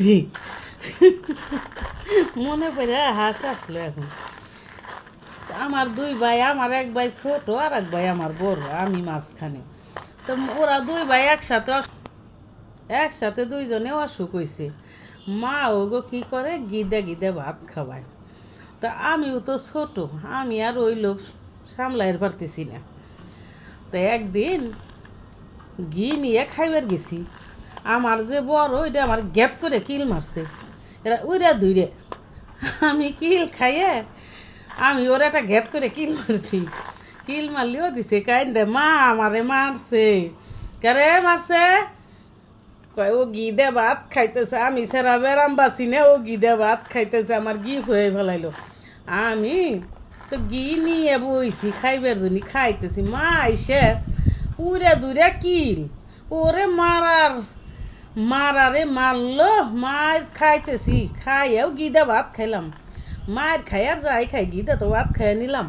সত্যি মনে পড়ে হাস আসলো এখন। আমার দুই ভাই, আমার এক ভাই ছোট আর এক ভাই আমার বড়, আমি মাঝখানে। তো ওরা দুই ভাই একসাথে দুইজনে অসুখ হয়েছে। মা ওগো কি করে গিদে গিদে ভাত খাওয়ায়। তা আমিও তো ছোট, আমি আর ওই লোভ সামলাইতে পারতেছি না। তো একদিন ঘি নিয়ে খাইবার গেছি, আমার যে বড় ওইটা আমার গ্যাপ করে কিল মারছে, এরা উইরা ধুইরে। আমি কিল খাইয়ে আমি ওর একটা গ্যাপ করে কিল মারছি। কিল মারলিও দিছে কাইন্দে, মা আমারে মারছে। কারে মারছে? কয় ও ঘি দে ভাত খাইতেছে, আমি সেরা বেড়াম বাসি না, ও ঘি দে ভাত খাইতেছে, আমার ঘি হয়ে ফেলাইলো। আমি তো ঘি নিয়ে বইছি খাইবার জন্য, খাইতেছি, মা আইসে উড়ে দূরে কিল ওরে মারারে মারলো। মার খাইতেছি, খাইয়াও ঘি দে ভাত খাইলাম। মায়ের খাই আর যাই খাই ঘি দে তো ভাত খাইয়ে নিলাম।